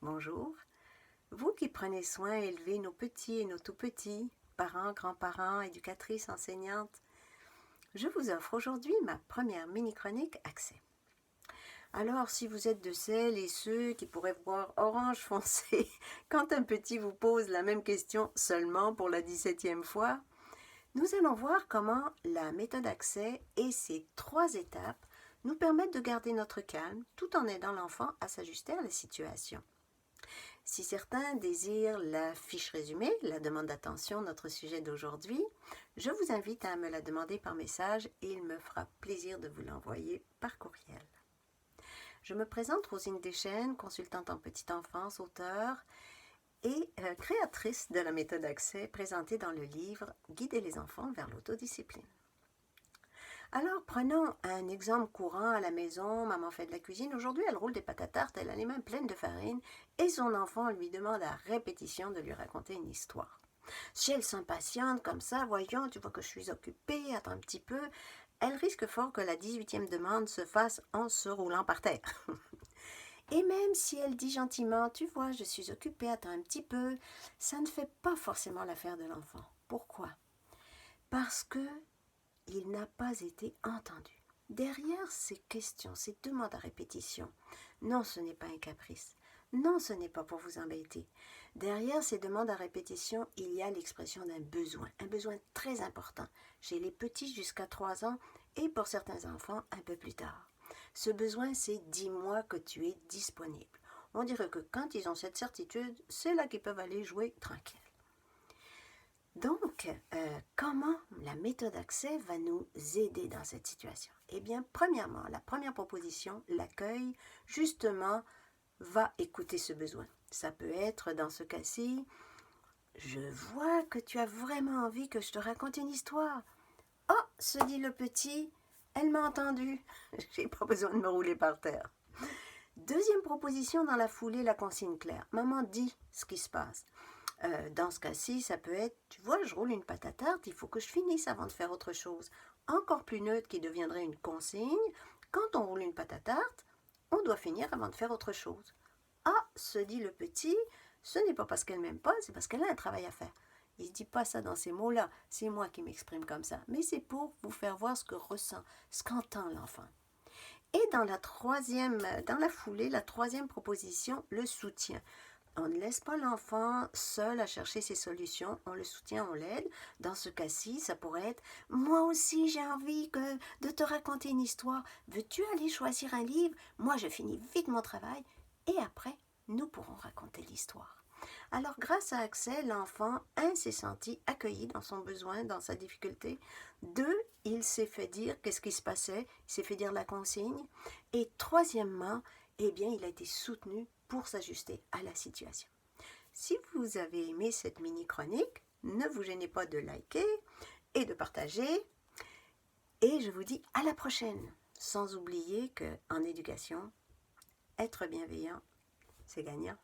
bonjour. Vous qui prenez soin et élevez nos petits et nos tout-petits, parents, grands-parents, éducatrices, enseignantes, je vous offre aujourd'hui ma première mini-chronique Accès. Alors, si vous êtes de celles et ceux qui pourraient voir orange foncé quand un petit vous pose la même question seulement pour la 17e fois, nous allons voir comment la méthode Accès et ses 3 étapes nous permettent de garder notre calme tout en aidant l'enfant à s'ajuster à la situation. Si certains désirent la fiche résumée, la demande d'attention, notre sujet d'aujourd'hui, je vous invite à me la demander par message et il me fera plaisir de vous l'envoyer par courriel. Je me présente Rosine Deschênes, consultante en petite enfance, auteure et créatrice de la méthode Accès présentée dans le livre « Guider les enfants vers l'autodiscipline ». Alors, prenons un exemple courant à la maison. Maman fait de la cuisine. Aujourd'hui, elle roule des pâtes à tarte. Elle a les mains pleines de farine. Et son enfant lui demande à répétition de lui raconter une histoire. Si elle s'impatiente comme ça, voyons, tu vois que je suis occupée, attends un petit peu, elle risque fort que la 18e demande se fasse en se roulant par terre. Et même si elle dit gentiment, tu vois, je suis occupée, attends un petit peu, ça ne fait pas forcément l'affaire de l'enfant. Pourquoi? Parce que il n'a pas été entendu. Derrière ces questions, ces demandes à répétition, non, ce n'est pas un caprice. Non, ce n'est pas pour vous embêter. Derrière ces demandes à répétition, il y a l'expression d'un besoin très important chez les petits jusqu'à 3 ans et pour certains enfants un peu plus tard. Ce besoin, c'est « dis-moi que tu es disponible ». On dirait que quand ils ont cette certitude, c'est là qu'ils peuvent aller jouer tranquille. Donc, comment la méthode Accès va nous aider dans cette situation? Eh bien, premièrement, la première proposition, l'accueil, justement, va écouter ce besoin. Ça peut être, dans ce cas-ci, je vois que tu as vraiment envie que je te raconte une histoire. Oh, se dit le petit, elle m'a entendu. J'ai pas besoin de me rouler par terre. Deuxième proposition dans la foulée, la consigne claire. Maman dit ce qui se passe. Dans ce cas-ci, ça peut être, tu vois, je roule une pâte à tarte, il faut que je finisse avant de faire autre chose. Encore plus neutre qui deviendrait une consigne, quand on roule une pâte à tarte, on doit finir avant de faire autre chose. Ah, se dit le petit, ce n'est pas parce qu'elle m'aime pas, c'est parce qu'elle a un travail à faire. Il ne dit pas ça dans ces mots-là, c'est moi qui m'exprime comme ça, mais c'est pour vous faire voir ce que ressent, ce qu'entend l'enfant. Et dans la foulée, la troisième proposition, le soutien. On ne laisse pas l'enfant seul à chercher ses solutions, on le soutient, on l'aide. Dans ce cas-ci, ça pourrait être « Moi aussi, j'ai envie de te raconter une histoire. Veux-tu aller choisir un livre? Moi, je finis vite mon travail. Et après, nous pourrons raconter l'histoire. » Alors, grâce à Accès, l'enfant, 1, s'est senti accueilli dans son besoin, dans sa difficulté. 2, il s'est fait dire qu'est-ce qui se passait, il s'est fait dire la consigne. Et troisièmement, eh bien, il a été soutenu pour s'ajuster à la situation. Si vous avez aimé cette mini-chronique, ne vous gênez pas de liker et de partager. Et je vous dis à la prochaine. Sans oublier qu'en éducation, être bienveillant, c'est gagnant.